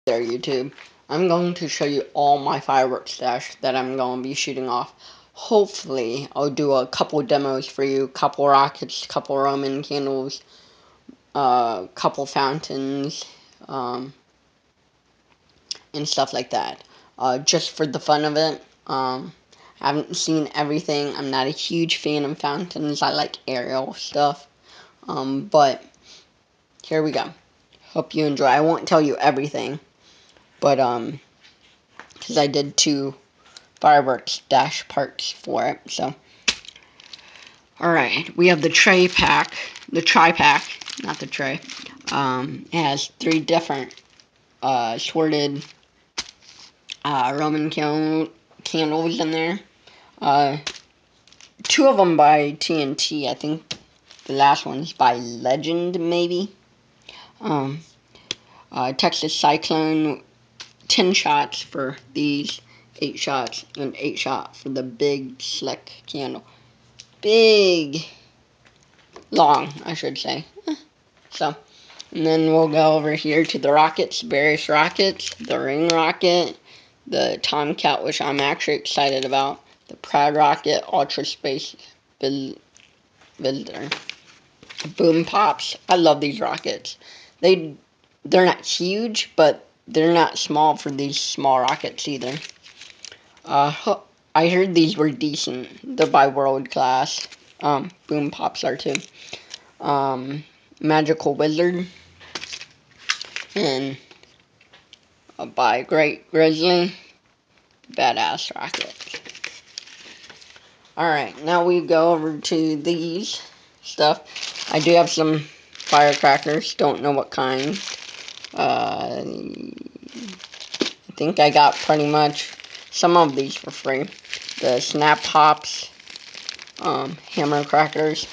There, YouTube. I'm going to show you all my fireworks stash that I'm going to be shooting off. Hopefully, I'll do a couple demos for you, couple rockets, couple Roman candles, couple fountains, and stuff like that. Just for the fun of it. I haven't seen everything. I'm not a huge fan of fountains. I like aerial stuff. But here we go. Hope you enjoy. I won't tell you everything, but because I did 2 fireworks dash parts for it. So, alright, we have the tray pack, the tri-pack, not the tray. It has 3 different sorted Roman candles in there. 2 of them by TNT. I think the last one's by Legend, maybe. Texas Cyclone, 10 shots for these, 8 shots, and 8 shot for the big slick candle. Big, long, I should say. So, and then we'll go over here to the rockets, various rockets, the ring rocket, the Tomcat, which I'm actually excited about, the Proud Rocket, Ultra Space Visitor, Boom Pops. I love these rockets. They're not huge, but they're not small for these small rockets either. I heard these were decent. They're by World Class. Boom Pops are too. Magical Wizard. And by Great Grizzly. Badass rocket. Alright, now we go over to these stuff. I do have some firecrackers. Don't know what kind. I think I got pretty much some of these for free. The Snap Pops, hammer crackers.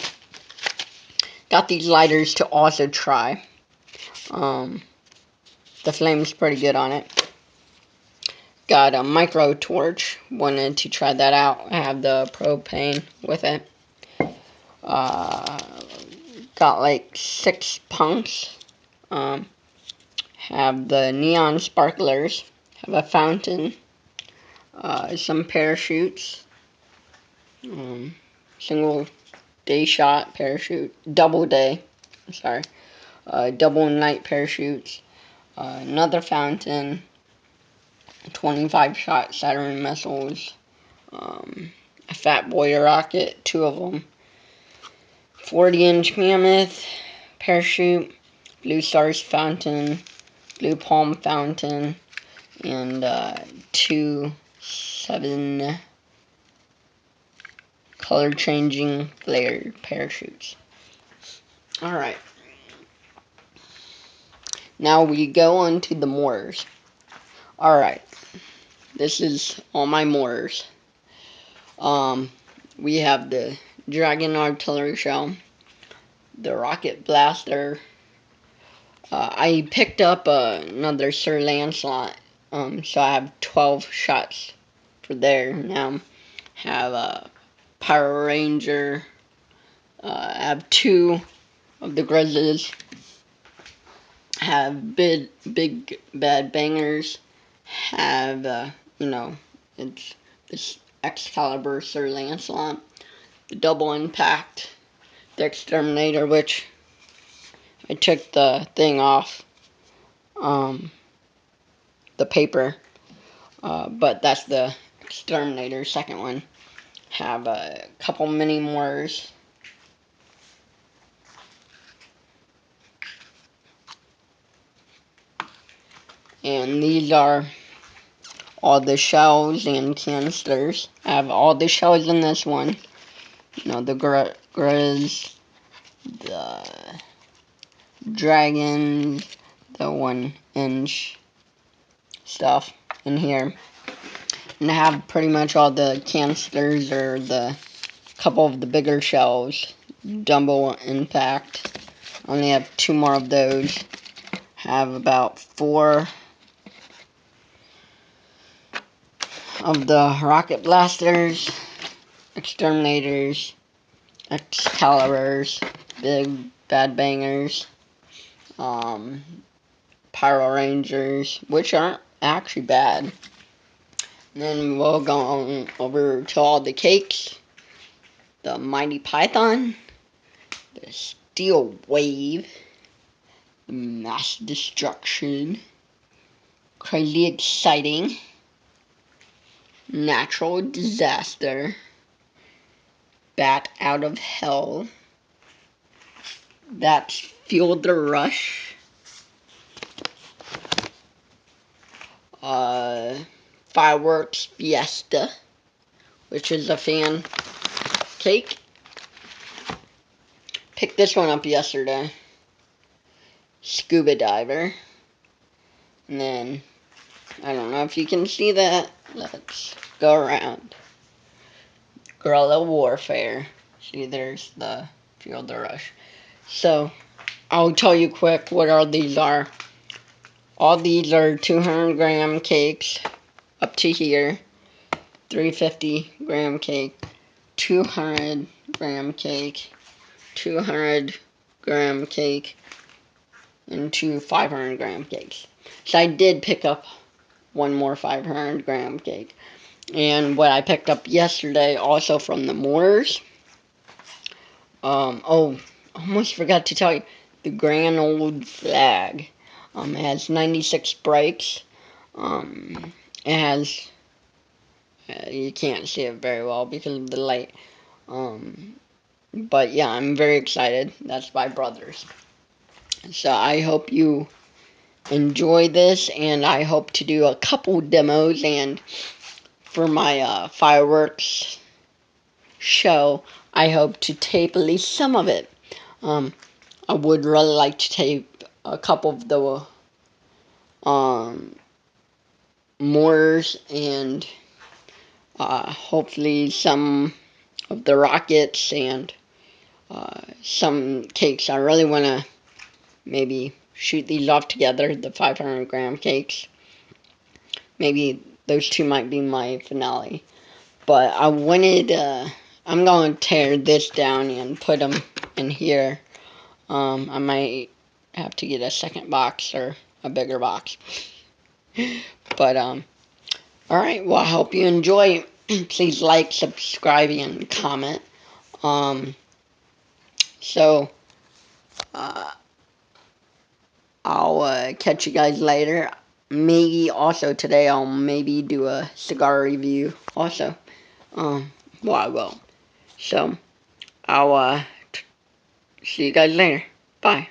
Got these lighters to also try. The flame's pretty good on it. Got a micro torch. Wanted to try that out. I have the propane with it. Got like 6 punks. Have the neon sparklers. Have a fountain. Some parachutes. Single day shot parachute. Double day. Sorry. Double night parachutes. Another fountain. 25 shot Saturn missiles. A Fat Boy rocket. 2 of them. 40-inch mammoth parachute. Blue Stars fountain. Blue Palm fountain. And 2 7 color changing flare parachutes. Alright. Now we go on to the mortars. Alright. This is all my mortars. We have the Dragon Artillery Shell, the Rocket Blaster. I picked up another Sir Lancelot, so I have 12 shots for there now. Have a Power Ranger. I have 2 of the Grizzlies. Have big bad bangers. Have it's this Excalibur Sir Lancelot, the Double Impact, the Exterminator, which I took the thing off, the paper, but that's the Exterminator, second one. Have a couple mini mortars. And these are all the shells and canisters. I have all the shells in this one. You know, the Grizz, the Dragon, the 1-inch stuff in here. And I have pretty much all the canisters or the couple of the bigger shells. Double Impact. Only have 2 more of those. Have about 4 of the Rocket Blasters, Exterminators, Excaliburs, Big Bad Bangers, Power Rangers, which aren't actually bad. And then we'll go on over to all the cakes. The Mighty Python, the Steel Wave, the Mass Destruction, Crazy Exciting, Natural Disaster, Bat Out of Hell, that's Fuel the Rush, Fireworks Fiesta, which is a fan cake. Picked this one up yesterday. Scuba Diver. And then, I don't know if you can see that. Let's go around. Guerrilla Warfare. See, there's the Fuel the Rush. So, I'll tell you quick what all these are. All these are 200-gram cakes up to here. 350-gram cake. 200-gram cake. 200-gram cake. And 2 500-gram cakes. So I did pick up one more 500-gram cake. And what I picked up yesterday, also from the Moors. Oh, almost forgot to tell you. The Grand Old Flag. It has 96 brakes. It has... you can't see it very well because of the light. But yeah, I'm very excited. That's by Brothers. So I hope you enjoy this, and I hope to do a couple demos, and for my fireworks show, I hope to tape at least some of it. I would really like to tape a couple of the Moors, and hopefully some of the rockets, and some cakes. I really want to maybe shoot these off together, the 500-gram cakes. Maybe those two might be my finale. But I wanted, I'm going to tear this down and put them in here. I might have to get a second box or a bigger box. But, alright, well, I hope you enjoy. Please like, subscribe, and comment. So, I'll catch you guys later. Maybe also today I'll maybe do a cigar review also. Well, I will. So, I'll see you guys later. Bye.